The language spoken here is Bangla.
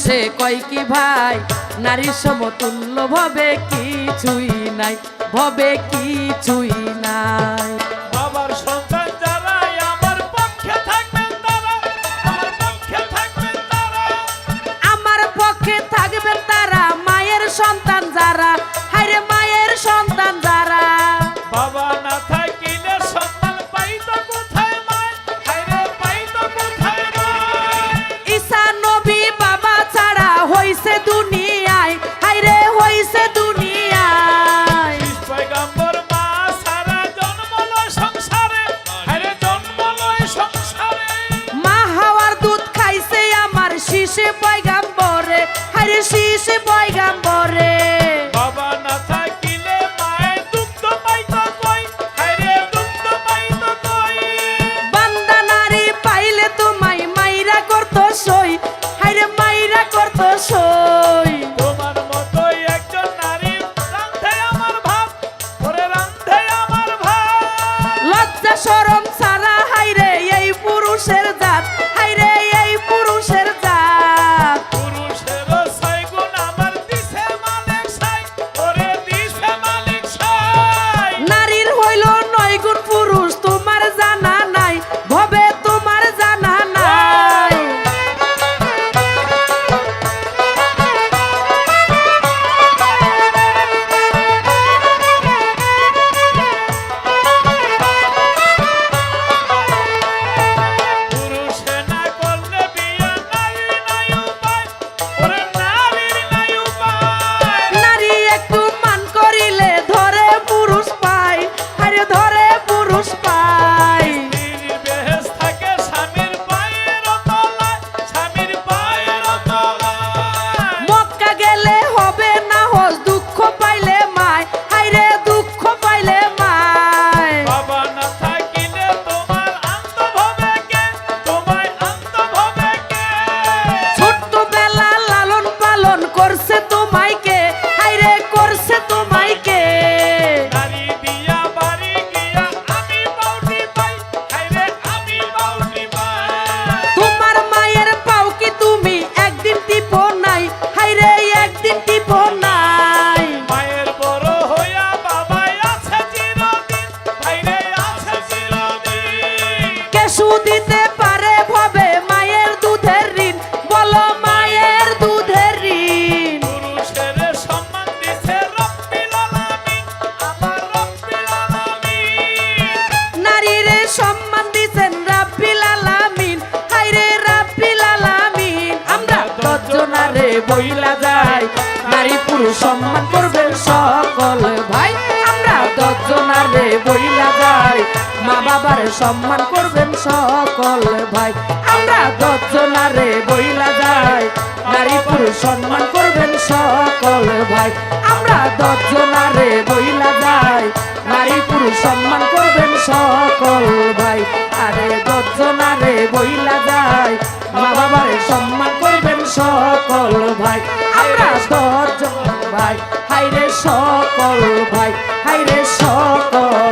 সে কয় কি ভাই নারী সমতুল্য ভবে কিছুই নাই, ভবে কিছুই নাই। বাবার সন্তান যারা আমার পক্ষে থাকবেন তারা, আমার পক্ষে থাকবেন তারা, আমার পক্ষে থাকবেন তারা, মায়ের সন্তান যারা, হায়রে মায়ের সন্তান যারা। বাবা না থাকিলে সন্তান পাইতো কোথায় মায়, হায়রে পাইতো কোথায় মায়। ঈসা নবী বাবা ছাড়া হইছে দুনিয়ায়, হায়রে হইছে দুনিয়ায়। পয়গম্বর মা সারা জন্ম লয় সংসারে, হায়রে জন্ম লয় সংসারে। মা হাওয়ার দুধ খাইছে আমার শিশে পয়গম্বরে, হায়রে শিশে পয়গম্বরে। বাবা না থাকিলে মায়ের দুগ্ধ পাইতো কই, হায়রে দুগ্ধ পাইতো কই। বান্দা নারী পাইলে তোমায় মাইরা করতো সই, হায়রে মাইরা করতো সই। তোমার মতোই একজন নারী রান্ধে আমার ভাত, ওরে রান্ধে আমার ভাত। লজ্জা শরম ছাড়া হায়রে এই পুরুষের জাত, হায়রে এই পুরুষের জাত। পুরুষেরও ছয় গুণ আমার দিছে মালিক সাই, ওরে দিছে মালিক সাই। নারীর হইল 9 গুণ পুরুষ তোমার জানা নাই, ভবে তোমার জানা নাই। পুরুষে না করলে বিয়ে নাই নাই উপায়, ওরে নারীর নাই উপায়। নারী একটু মান করিলে ধরে পুরুষ পায়, হায়রে ধরে পুরুষ পায়। স্ত্রীর বেহেশ থাকে স্বামীর পায়ের তলায়, স্বামীর পায়ের তলায়। মক্কা গেলে হবে না হজ, দুঃখ পাইলে মায়, হায়রে দুঃখ পাইলে মায়। বাবা না থাকিলে তোমার আন্ত ভবে কে, তোমায় আন্ত ভবে কে। ছোট্টবেলা লালন পালন করছে তোমায় কে, হায়রে করছে তোমায় কে। নারী দিয়া বাড়ি গিয়া আমি বাউটি পাই, হায়রে আমি বাউটি পাই। তোমার মায়ের পাও কি তুমি একদিন টিপো নাই, হায়রে একদিন টিপো নাই। মায়ের বড় হইয়া বাবাই আছে চিরদিন, হায়রে আছে চিরদিন। কেশু দিতে পারে ভবে মায়ের দুধের ঋণ, বলো মায়ের দুধের ঋণ। পুরুষের সম্মান দিছে রব্বিল আলামিন, আমার রব্বিল আলামিন। নারীর সম্মান দিছেন রাব্বিল আলামিন, হায়রে রাব্বিল আলামিন। আমরা 10 জনারে বইলা যাই, নারী পুরুষ সম্মান করবেন সকল ভাই। আমরা 10 জনারে বইলা যাই, মা বাবার সম্মান করবেন সকল ভাই। আমরা 10 জনারে বইলা যাই, নারী পুরুষ সম্মান করবেন সকল ভাই। আমরা 10 জনারে বইলা যাই, নারী পুরুষ সম্মান করবেন সকল ভাই। আরে 10 জনারে বইলা যাই, মা বাবার সম্মান করবেন সকল ভাই। আমরা 10 জন ভাই, হায়রে সকল ভাই, হায়রে সকল